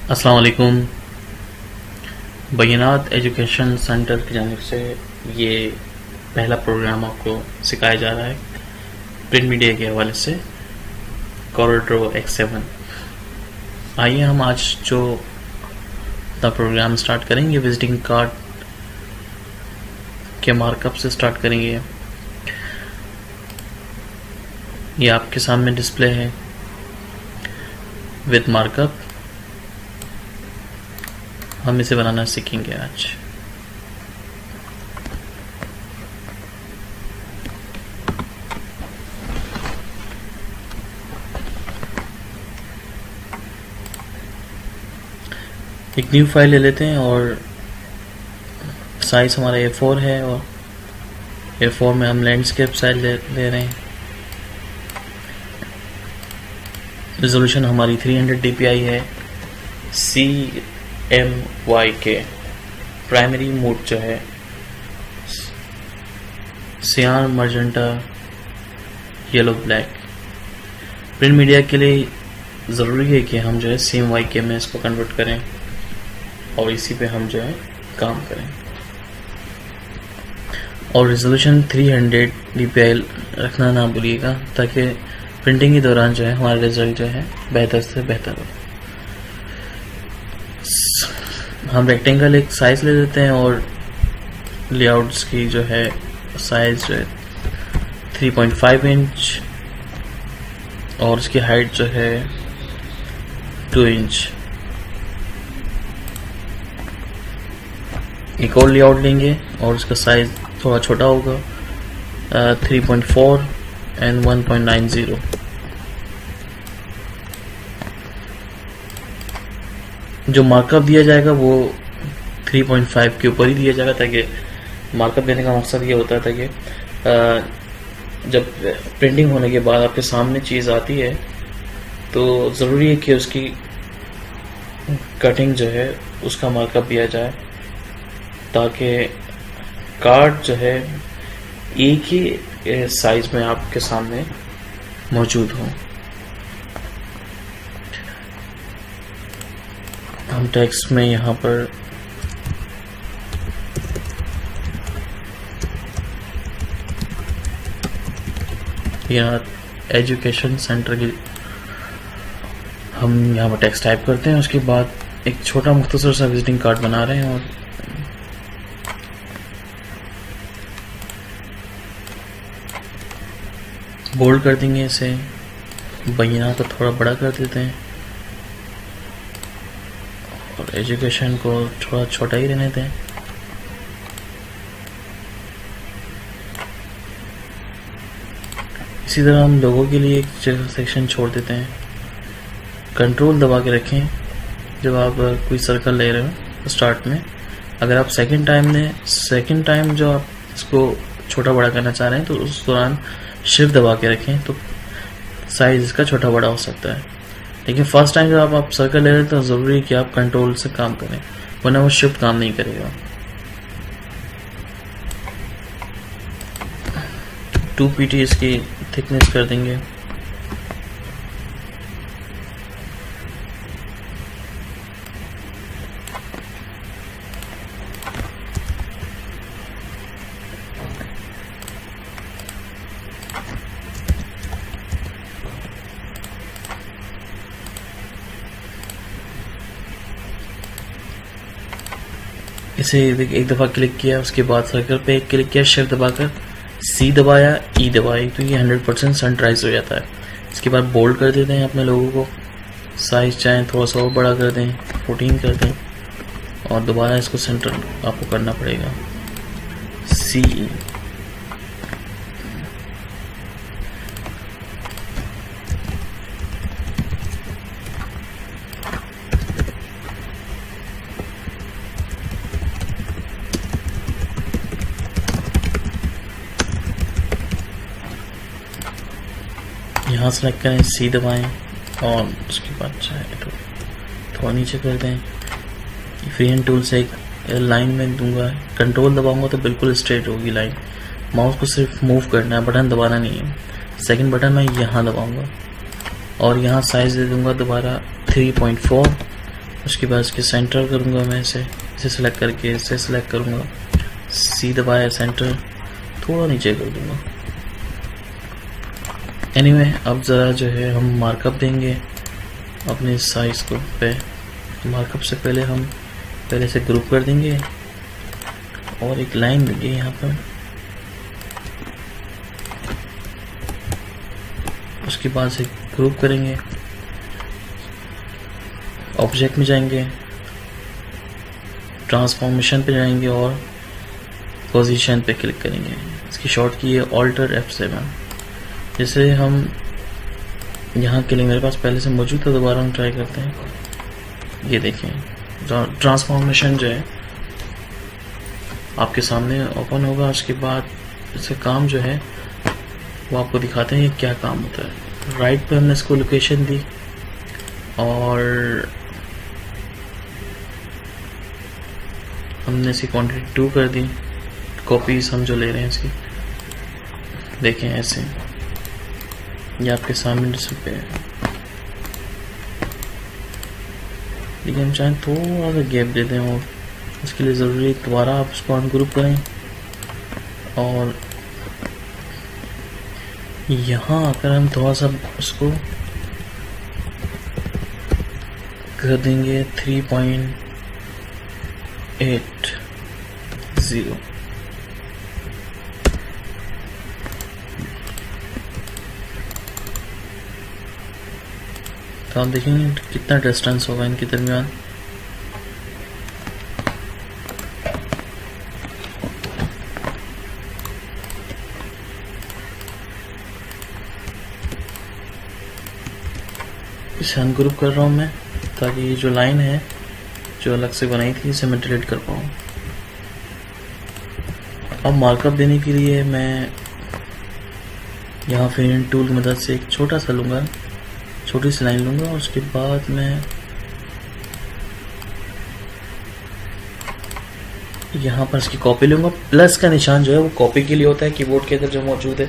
अस्सलाम वालेकुम। बैनात education centre की जानिब से ये पहला प्रोग्राम आपको सिखाया जा रहा है प्रिंट मीडिया के हवाले से कॉरिडोर X7। आइए हम आज जो अपना प्रोग्राम स्टार्ट करेंगे विजिटिंग कार्ड के मार्कअप से स्टार्ट करेंगे। ये आपके सामने डिस्प्ले है विद मार्कअप। हम इसे बनाना सीखेंगे आज। एक न्यू फाइल ले लेते हैं और साइज हमारा A4 है और A4 में हम लैंडस्केप साइज ले रहे हैं। रिजोल्यूशन हमारी 300 dpi है। CMYK प्राइमरी मोड जो है सियान magenta yellow black. Print media के लिए ज़रूरी है कि हम जो है CMYK में इसको कन्वर्ट करें और इसी पे हम जो है काम करें। और रिजोल्यूशन 300 dpi रखना ना भूलिएगा ताकि प्रिंटिंग के दौरान जो है हमारा रिजल्ट जो है बेहतर से बेहतर हो। हम रेक्टेंगल एक साइज ले लेते हैं और लेआउट्स की जो है साइज जो है 3.5 इंच और उसकी हाइट जो है 2 इंच। एक और लेआउट लेंगे और उसका साइज थोड़ा छोटा होगा 3.4 एंड 1.90। जो मार्कअप दिया जाएगा वो 3.5 के ऊपर ही दिया जाएगा ताकि मार्कअप देने का मकसद ये होता है ताकि जब प्रिंटिंग होने के बाद आपके सामने चीज़ आती है तो ज़रूरी है कि उसकी कटिंग जो है उसका मार्कअप दिया जाए ताकि कार्ड जो है एक ही साइज में आपके सामने मौजूद हो। हम टेक्स्ट में यहाँ पर यहाँ एजुकेशन सेंटर की हम यहाँ पर टेक्स्ट टाइप करते हैं। उसके बाद एक छोटा मुख्तसर सा विजिटिंग कार्ड बना रहे हैं और बोल्ड कर देंगे इसे। बैना को थोड़ा बड़ा कर देते हैं और एजुकेशन को थोड़ा छोटा ही रहने दें। इसी तरह हम लोगों के लिए एक सेक्शन छोड़ देते हैं। कंट्रोल दबा के रखें जब आप कोई सर्कल ले रहे हो स्टार्ट में। अगर आप सेकंड टाइम जो आप इसको छोटा बड़ा करना चाह रहे हैं तो उस दौरान शिफ्ट दबा के रखें तो साइज इसका छोटा बड़ा हो सकता है। लेकिन फर्स्ट टाइम जब आप सर्कल ले रहे हैं तो ज़रूरी है कि आप कंट्रोल से काम करें वरना वो शिफ्ट काम नहीं करेगा। 2 pt इसकी थिकनेस कर देंगे। इसे एक दफ़ा क्लिक किया, उसके बाद सर्कल पे क्लिक किया, शिफ्ट दबाकर C दबाया, E दबाई तो ये 100% सनराइज हो जाता है। इसके बाद बोल्ड कर देते हैं अपने लोगों को। साइज चाहें थोड़ा सा और बड़ा कर दें, 14 कर दें और दोबारा इसको सेंटर आपको करना पड़ेगा CE। यहाँ सेलेक्ट करें, C दबाएं और उसके बाद चाहे तो थोड़ा नीचे कर दें। फ्री हैंड टूल से एक लाइन में दूंगा, कंट्रोल दबाऊंगा तो बिल्कुल स्ट्रेट होगी लाइन। माउस को सिर्फ मूव करना है, बटन दबाना नहीं है। सेकंड बटन मैं यहाँ दबाऊंगा और यहाँ साइज दे दूंगा दोबारा 3.4 उसके बाद इसके सेंटर करूँगा मैं, इसे सेलेक्ट करके इसे सेलेक्ट करूँगा, सी दबाया, सेंटर थोड़ा नीचे कर दूँगा। एनीवे अब ज़रा जो है हम मार्कअप देंगे अपने साइज़ को पे। मार्कअप से पहले हम पहले से ग्रुप कर देंगे और एक लाइन देंगे यहाँ पर। उसके बाद से ग्रुप करेंगे, ऑब्जेक्ट में जाएंगे, ट्रांसफॉर्मेशन पे जाएंगे और पोजीशन पे क्लिक करेंगे। इसकी शॉर्ट की है ऑल्टर F7। जैसे हम यहाँ के लिए मेरे पास पहले से मौजूद है, दोबारा हम ट्राई करते हैं। ये देखें ट्रांसफॉर्मेशन जो है आपके सामने ओपन होगा। उसके बाद इससे काम जो है वो आपको दिखाते हैं क्या काम होता है। राइट पे हमने इसको लोकेशन दी और हमने इसकी क्वांटिटी 2 कर दी। कॉपीज हम जो ले रहे हैं इसकी देखें ऐसे, ये आपके सामने डिस्प्ले है। लेकिन हम चाहें थोड़ा सा गैप दे दें और इसके लिए ज़रूरी दोबारा आप इसको अनग्रुप करें और यहाँ आकर हम थोड़ा सा उसको कर देंगे 3.80। तो आप देखेंगे कितना डिस्टेंस होगा इनके दरमियान। इसे अनग्रुप कर रहा हूँ मैं ताकि ये जो लाइन है जो अलग से बनाई थी इसे मैं डिलीट कर पाऊँ। अब मार्कअप देने के लिए मैं यहाँ फिल टूल की मदद से एक छोटा सा लूँगा, छोटी सी लाइन लूँगा और उसके बाद मैं यहाँ पर इसकी कॉपी लूँगा। प्लस का निशान जो है वो कॉपी के लिए होता है कीबोर्ड के अंदर जो मौजूद है।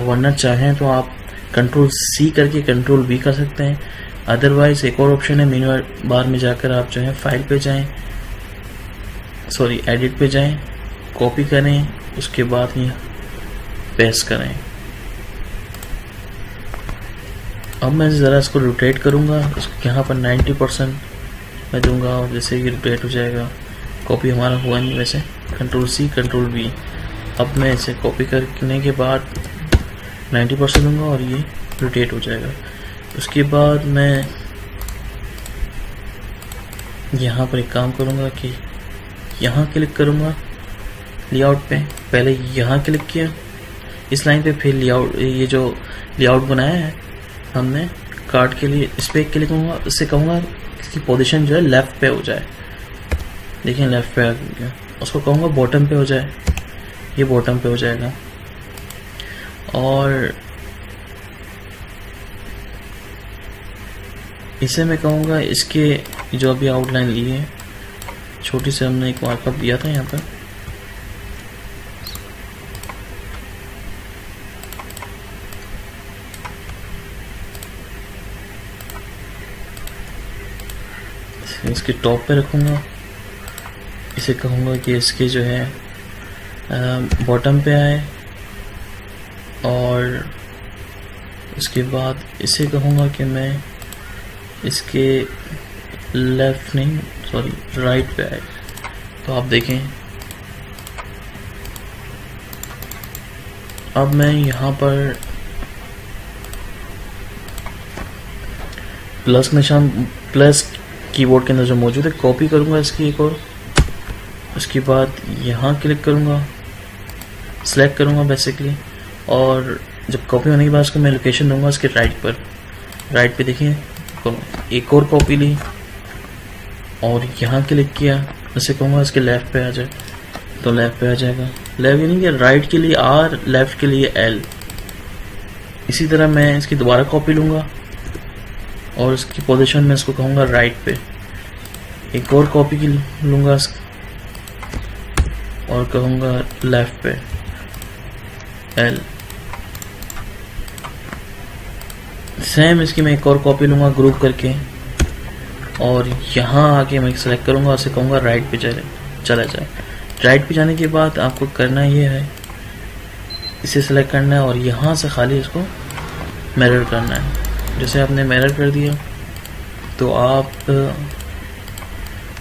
वरना चाहें तो आप Ctrl+C करके Ctrl+V कर सकते हैं। अदरवाइज एक और ऑप्शन है, मेन्यू बार में जाकर आप जो है फाइल पे जाएं, सॉरी एडिट पे जाएं, कॉपी करें, उसके बाद ये पेस्ट करें। अब मैं ज़रा इसको रोटेट करूँगा, इसको यहाँ पर 90% मैं दूंगा और जैसे ये रोटेट हो जाएगा। कॉपी हमारा हुआ नहीं वैसे, Ctrl+C Ctrl+V। अब मैं इसे कॉपी करने के बाद 90% दूंगा और ये रोटेट हो जाएगा। उसके बाद मैं यहाँ पर एक काम करूँगा कि यहाँ क्लिक करूँगा लेआउट पे, पहले यहाँ क्लिक किया इस लाइन पे, फिर लेआउट, ये जो लेआउट बनाया है हमने कार्ड के लिए, इस पे क्लिक करूँगा। इससे कहूँगा इसकी पोजीशन जो है लेफ़्ट पे हो जाए। देखिए लेफ़्ट पे आ गया। उसको कहूँगा बॉटम पे हो जाए, ये बॉटम पे हो जाएगा। और इसे मैं कहूँगा इसके जो अभी आउटलाइन ली है छोटी से, हमने एक मार्कअप दिया था यहाँ पर, इसके टॉप पे रखूँगा। इसे कहूँगा कि इसके जो है बॉटम पे आए और उसके बाद इसे कहूँगा कि मैं इसके लेफ्ट नहीं सॉरी राइट पे आए। तो आप देखें अब मैं यहाँ पर प्लस निशान, प्लस कीबोर्ड के अंदर जो मौजूद है, कॉपी करूँगा इसकी एक और। उसके बाद यहाँ क्लिक करूँगा, सेलेक्ट करूँगा बेसिकली, और जब कॉपी होने के बाद उसको मैं लोकेशन दूंगा उसके राइट पर। राइट पे देखिए एक और कॉपी ली और यहाँ क्लिक किया, जैसे कहूँगा इसके लेफ़्ट पे आ जाए तो लेफ़्ट पे आ जाएगा। लेफ़्ट यानी कि राइट के लिए R, लेफ़्ट के लिए L। इसी तरह मैं इसकी दोबारा कॉपी लूँगा और इसकी पोजीशन में इसको कहूँगा राइट पे। एक और कॉपी की लूँगा और कहूँगा लेफ़्ट पे L। सेम इसकी मैं एक और कॉपी लूँगा ग्रुप करके और यहाँ आके मैं सेलेक्ट करूँगा और उसे कहूँगा राइट पे चला जाए। राइट पे जाने के बाद आपको करना ये है, इसे सेलेक्ट करना है और यहाँ से खाली इसको मिरर करना है। जैसे आपने मिरर कर दिया तो आप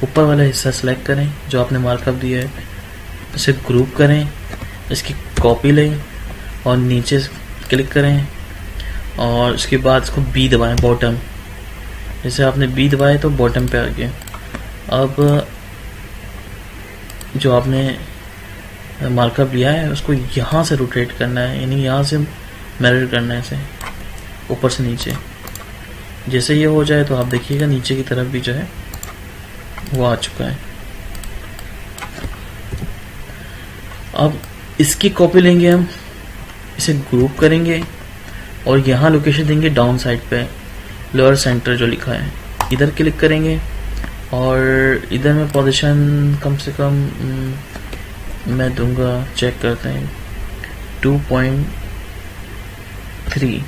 ऊपर वाला हिस्सा सेलेक्ट करें जो आपने मार्कअप दिया है, इसे ग्रुप करें, इसकी कॉपी लें और नीचे क्लिक करें और उसके बाद इसको बी दबाएं, बॉटम। जैसे आपने बी दबाए तो बॉटम पे आ गया। अब जो आपने मार्कअप लिया है उसको यहाँ से रोटेट करना है, यानी यहाँ से मिरर करना है इसे ऊपर से नीचे। जैसे ये हो जाए तो आप देखिएगा नीचे की तरफ भी जो है वो आ चुका है। अब इसकी कॉपी लेंगे हम, इसे ग्रुप करेंगे और यहाँ लोकेशन देंगे डाउन साइड पे, लोअर सेंटर जो लिखा है इधर क्लिक करेंगे और इधर में पोजीशन कम से कम मैं दूंगा, चेक करते हैं 2.3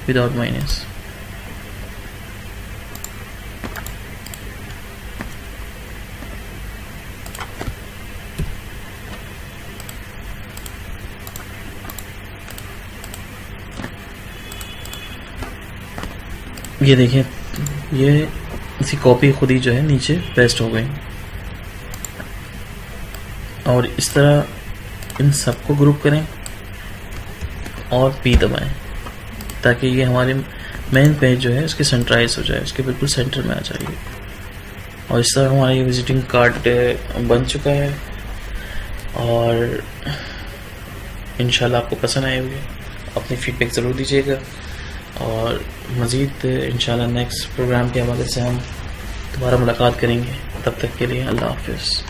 विदाउट माइनस। ये देखिए, ये इसकी कॉपी खुद ही जो है नीचे पेस्ट हो गई। और इस तरह इन सबको ग्रुप करें और पी दबाएं ताकि ये हमारे मेन पेज जो है उसके सेंटराइज हो जाए, उसके बिल्कुल सेंटर में आ जाइए। और इस तरह हमारा ये विजिटिंग कार्ड बन चुका है और इंशाल्लाह आपको पसंद आए होंगे। अपनी फीडबैक ज़रूर दीजिएगा और मज़ीद इंशाल्लाह नेक्स्ट प्रोग्राम के हवाले से हम दोबारा मुलाकात करेंगे। तब तक के लिए अल्लाह हाफ़िज़।